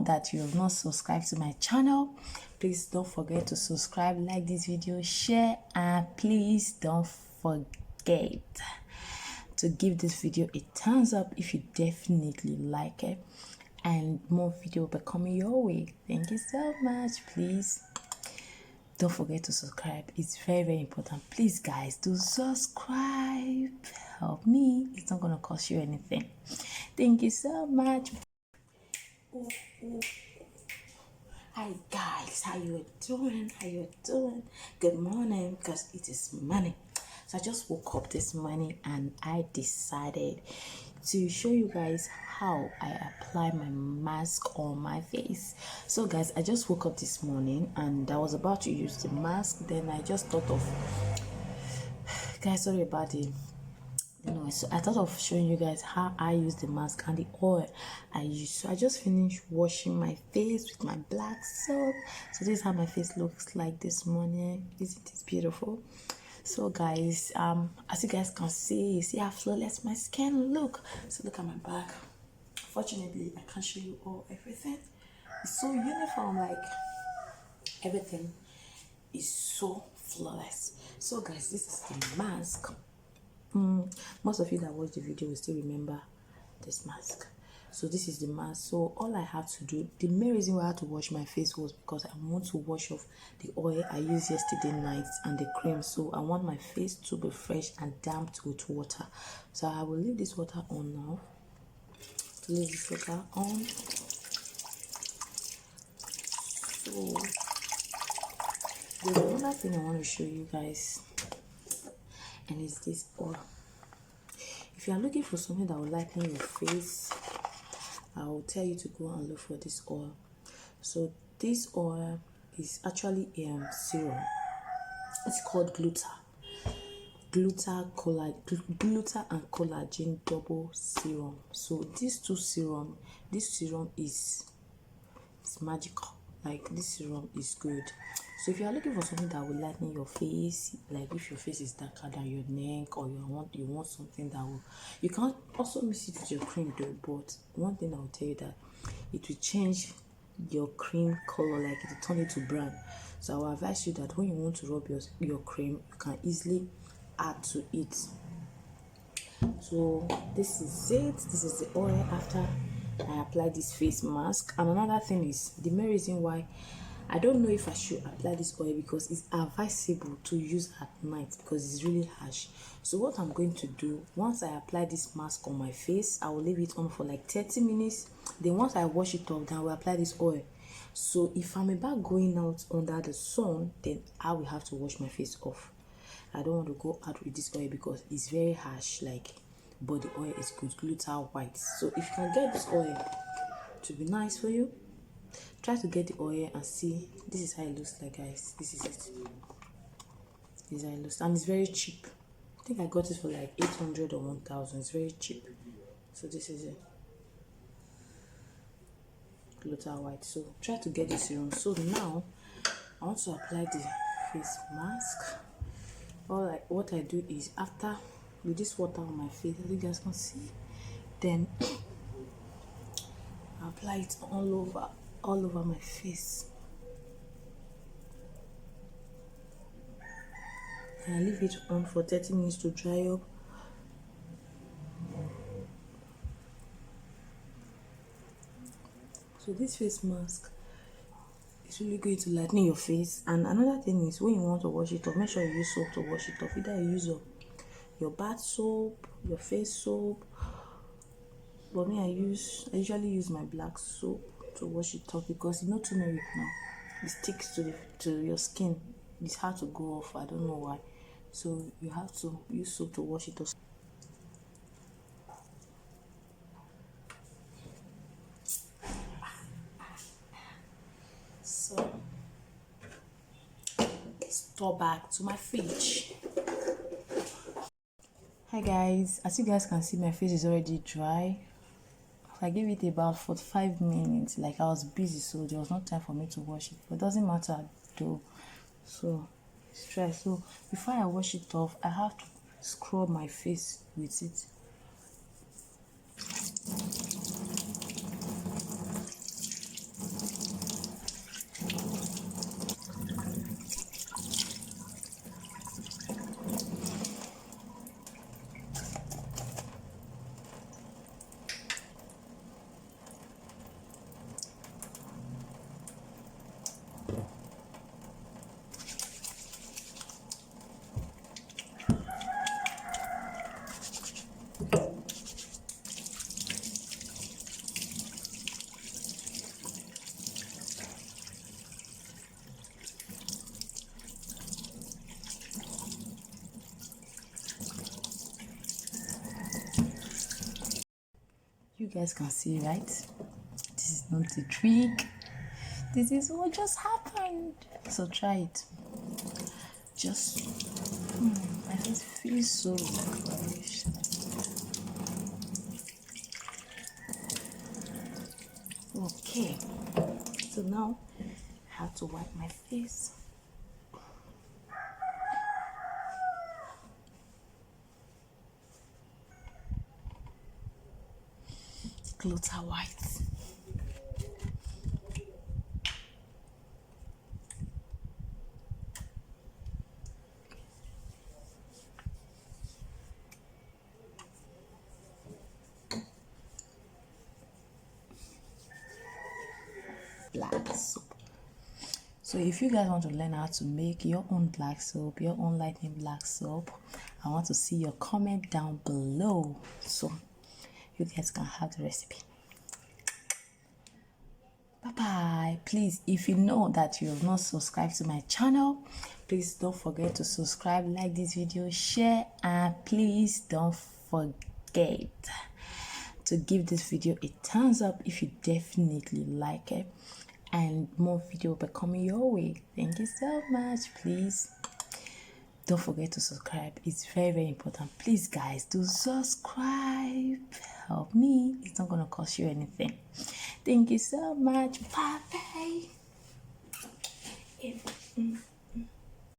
that you have not subscribed to my channel, please don't forget to subscribe, like this video, share, and please don't forget to give this video a thumbs up if you definitely like it, and more video will be coming your way. Thank you so much. Please don't forget to subscribe. It's very important. Please guys, do subscribe. Help me. It's not gonna cost you anything. Thank you so much. Hi guys, how you doing? Good morning, because it is morning. So I just woke up this morning and I decided to show you guys how I apply my mask on my face. So guys, I just woke up this morning and I was about to use the mask. Then I just thought of, guys, sorry about it. So I thought of showing you guys how I use the mask and the oil I use. So I just finished washing my face with my black soap. So this is how my face looks like this morning. Isn't it beautiful? So guys, as you guys can see how flawless my skin look. So look at my back. Fortunately, I can't show you everything. It's so uniform, like everything is so flawless. So guys, this is the mask. Most of you that watch the video will still remember this mask. So this is the mask. So all I have to do, the main reason why I had to wash my face was because I want to wash off the oil I used yesterday night and the cream. So I want my face to be fresh and damped with water. So I will leave this water on now. Leave this water on. So there's another thing I want to show you guys, and it's this oil. If you are looking for something that will lighten your face, I will tell you to go and look for this oil. So this oil is actually a serum. It's called gluta and collagen double serum. So this serum is magical. Like, this serum is good. So if you are looking for something that will lighten your face, like if your face is darker than your neck, or you want something that will, you can also mix it with your cream though. But one thing I will tell you, that it will change your cream color, like it will turn it to brown. So I will advise you that when you want to rub your cream, you can easily add to it. So this is it. This is the oil after I apply this face mask. And another thing is, the main reason why I don't know if I should apply this oil, because it's advisable to use at night because it's really harsh. So what I'm going to do, once I apply this mask on my face, I will leave it on for like 30 minutes. Then once I wash it off, then I will apply this oil. So if I'm about going out under the sun, then I will have to wash my face off. I don't want to go out with this oil because it's very harsh, like, but the oil is good, glutathione white. So if you can get this oil to be nice for you, try to get the oil and see. This is how it looks like, guys. This is it. This is how it looks, and it's very cheap. I think I got it for like 800 or 1000. It's very cheap. So this is it, glutathione white. So try to get this serum. So now I want to apply the face mask. What I do is, after with this water on my face, as you guys can see, then I apply it all over my face, and I leave it on for 30 minutes to dry up. So this face mask is really going to lighten your face. And another thing is, when you want to wash it off, make sure you use soap to wash it off. Either you use your bath soap, your face soap, but me, I usually use my black soap to wash it off, because turmeric now, it sticks to your skin. It's hard to go off. I don't know why. So you have to use soap to wash it off. So let's go back to my fridge. Hi guys, as you guys can see, my face is already dry. I gave it about 45 minutes. Like, I was busy, so there was no time for me to wash it, but it doesn't matter though. So it's dry. So before I wash it off, I have to scrub my face with it. guys can see, right? This is not the trick. This is what just happened. So try it. Just, my face feels so fresh. Okay, so now I have to wipe my face. Gluta white. Black soap. So if you guys want to learn how to make your own black soap, your own lightning black soap, I want to see your comment down below so you guys can have the recipe. Bye bye. Please, if you know that you have not subscribed to my channel, please don't forget to subscribe, like this video, share, and please don't forget to give this video a thumbs up if you definitely like it, and more video will be coming your way. Thank you so much. Please don't forget to subscribe. It's very, very important. Please guys, do subscribe. Help me. It's not gonna cost you anything. Thank you so much. Bye bye.